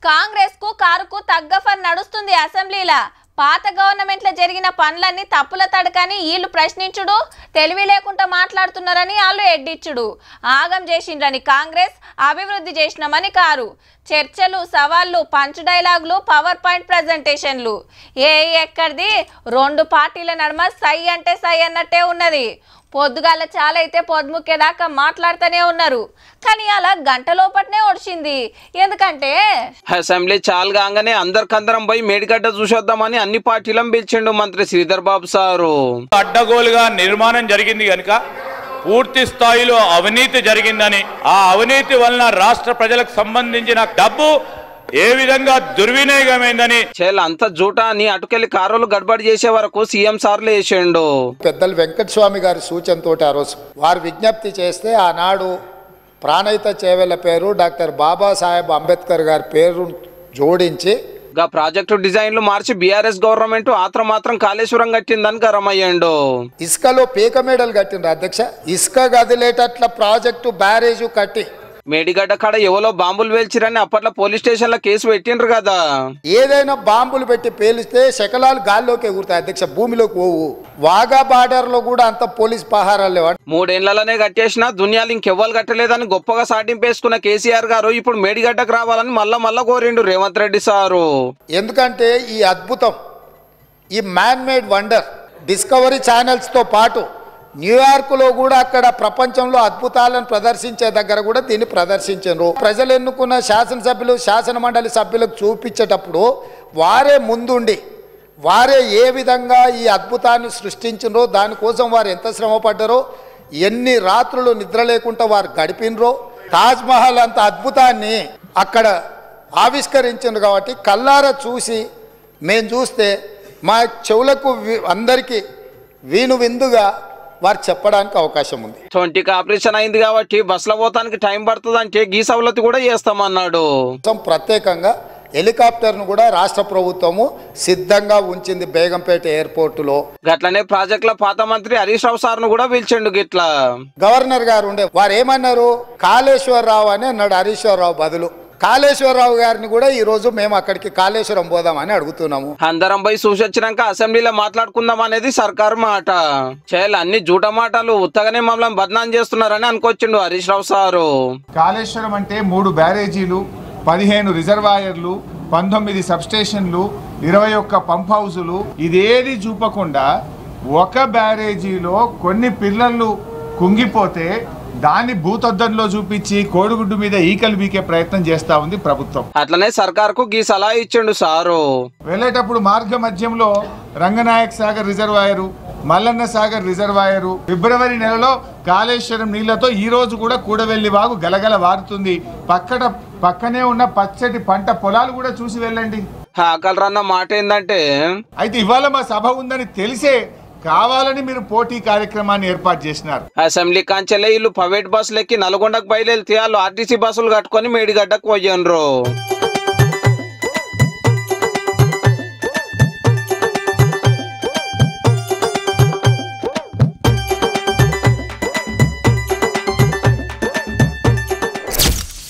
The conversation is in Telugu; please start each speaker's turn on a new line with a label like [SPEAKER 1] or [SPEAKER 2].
[SPEAKER 1] కాంగ్రెస్ కు కారుకు తగ్గ ఫర్ నడుస్తుంది అసెంబ్లీలా. పాత గవర్నమెంట్లో జరిగిన పనులన్నీ తప్పుల తడకని వీళ్ళు ప్రశ్నించుడు, తెలివి లేకుండా మాట్లాడుతున్నారని వాళ్ళు ఎడ్డిచ్చుడు. ఆగం చేసిండ్రని కాంగ్రెస్, అభివృద్ధి చేసినామని కారు. చర్చలు, సవాళ్ళు, పంచ్ డైలాగులు, పవర్ పాయింట్ ప్రజెంటేషన్లు. ఎక్కడిది రెండు పార్టీల నడుమ సై అంటే సై అన్నట్టే ఉన్నది. పొద్దుగాల చాలా అయితే పొద్దుముక్కేదాకా మాట్లాడుతూనే ఉన్నారు. కానీ అలా గంట లోపట్నే ఒడిచింది. ఎందుకంటే
[SPEAKER 2] అసెంబ్లీ చాలు కాగానే అందరికందరం పోయి మేడిగడ్డ చూసొద్దామని అన్ని పార్టీలను పిలిచిండు మంత్రి శ్రీధర్ బాబు సారు.
[SPEAKER 3] అడ్డగోలుగా నిర్మాణం జరిగింది కనుక పూర్తి స్థాయిలో అవినీతి జరిగిందని, ఆ అవినీతి వలన రాష్ట్ర ప్రజలకు సంబంధించిన డబ్బు ఏ విధంగా దుర్వినియోగమైందని
[SPEAKER 2] అంత జూటా అని అటుకెళ్లి కారులు గడబడి చేసే వరకు సీఎం సార్లు వేసిండు.
[SPEAKER 4] పెద్దలు వెంకటస్వామి గారి సూచనతో ఆ రోజు వారు విజ్ఞప్తి చేస్తే ఆనాడు ప్రాణహిత చేవెళ్ల పేరు డాక్టర్ బాబాసాహెబ్ అంబేద్కర్ గారి పేరు జోడించి
[SPEAKER 2] ప్రాజెక్టు డిజైన్లు మార్చి బీఆర్ఎస్ గవర్నమెంట్ మాత్రం కాళేశ్వరం కట్టిందని గరమయ్యండు.
[SPEAKER 4] ఇసుకలో పీక మేడలు కట్టిండ్రు అధ్యక్ష. ఇసుక గదిలేటట్ల ప్రాజెక్టు బ్యారేజు కట్టి
[SPEAKER 2] మేడిగడ్డ కాడ ఎవరో బాంబులు వేల్చిరని అప్పట్లో పోలీస్ స్టేషన్ లో కేసు పెట్టిండ్రు కదా.
[SPEAKER 4] ఏదైనా బాంబులు పెట్టి పేలిస్తే శకలాలు గాల్లోకి ఎగురుతాయి అధ్యక్ష, భూమిలోకి పోవు. వాగా బార్డర్ లో కూడా అంత పోలీస్ పహారాలు లేవు.
[SPEAKER 2] 3 ఏళ్లలోనే కట్టేసిన దునియాలు ఇంకెవ్వరు కట్టలేదని గొప్పగా సాటింపేసుకున్న కేసీఆర్ గారు ఇప్పుడు మేడిగడ్డకు రావాలని మళ్ళా కోరిండు రేవంత్ రెడ్డి సారు.
[SPEAKER 4] ఎందుకంటే ఈ అద్భుతం, ఈ man made wonder discovery channels తో పాటు న్యూయార్క్లో కూడా అక్కడ ప్రపంచంలో అద్భుతాలను ప్రదర్శించే దగ్గర కూడా దీన్ని ప్రదర్శించారు. ప్రజలు ఎన్నుకున్న శాసనసభ్యులు, శాసన మండలి సభ్యులకు చూపించేటప్పుడు వారే ముందుండి వారే ఏ విధంగా ఈ అద్భుతాన్ని సృష్టించినరో, దానికోసం వారు ఎంత శ్రమ పడ్డారో, ఎన్ని రాత్రులు నిద్ర లేకుండా వారు గడిపినరో, తాజ్మహల్ అంత అద్భుతాన్ని అక్కడ ఆవిష్కరించారు. కాబట్టి కల్లారా చూసి మేము చూస్తే మా చెవులకు అందరికీ విందుగా వారు చెప్పడానికి అవకాశం ఉంది.
[SPEAKER 2] 20కి ఆపరేషన్ అయింది కాబట్టి బస్సులో పోతానికి టైం పడుతుంది అంటే గీ సవలతి కూడా చేస్తామన్నాడు.
[SPEAKER 4] ప్రత్యేకంగా హెలికాప్టర్ను కూడా రాష్ట్ర ప్రభుత్వము సిద్ధంగా ఉంచింది బేగంపేట ఎయిర్పోర్టులో.
[SPEAKER 2] గట్లనే ప్రాజెక్టుల పాత మంత్రి హరీష్ రావు సార్ను కూడా పిలిచిండు. గిట్లా
[SPEAKER 4] గవర్నర్ గారు ఉండే వారు ఏమన్నారు, కాళేశ్వరరావు అని అన్నాడు హరీష్ రావు బదులు. కాళేశ్వరరావు గారిని కూడా ఈ రోజు మేము అక్కడికి కాళేశ్వరం పోదామని అడుగుతున్నాము.
[SPEAKER 2] అందరం పోయి చూసొచ్చినాక అసెంబ్లీలో మాట్లాడుకుందాం అనేది సర్కారు మాట. అన్ని జూట మాటలు, ఉత్తగానే మమ్మల్ని బదనాం చేస్తున్నారని అనుకొచ్చిండు హరీష్ రావు సారు.
[SPEAKER 5] కాళేశ్వరం అంటే 3 బ్యారేజీలు, 15 రిజర్వాయర్లు, 19 సబ్స్టేషన్లు, 21 పంప్ హౌజులు, ఇదేది చూపకుండా ఒక బ్యారేజీలో కొన్ని పిల్లలు కుంగిపోతే దాన్ని భూతద్దంలో చూపించి కోడిగుడ్డు మీద ఈకలు బీకే ప్రయత్నం చేస్తా ఉంది ప్రభుత్వం.
[SPEAKER 2] అట్లనే సర్కార్కు గీ సలహా ఇచ్చిండు సారు.
[SPEAKER 5] వెళ్ళేటప్పుడు మార్గ మధ్యంలో రంగనాయక్ సాగర్ రిజర్వాయరు, మల్లన్న సాగర్ రిజర్వాయరు, ఫిబ్రవరి నెలలో కాళేశ్వరం నీళ్లతో ఈ రోజు కూడా కూడవెల్లి వాగు గలగల వారుతుంది. పక్కనే ఉన్న పచ్చటి పంట పొలాలు కూడా చూసి వెళ్ళండి.
[SPEAKER 2] ఆకలరన్న మాట ఏంటంటే,
[SPEAKER 5] అయితే ఇవాళ మా సభ ఉందని తెలిసే కావాలని మీరు పోటీ కార్యక్రమాన్ని ఏర్పాటు చేసినారు.
[SPEAKER 2] అసెంబ్లీ కాంచెలే ఇల్లు ప్రైవేట్ బస్సులు ఎక్కి నల్గొండకు బయలుదేరితే వాళ్ళు ఆర్టీసీ బస్సులు కట్టుకొని మేడిగడ్డకు పోయినరు.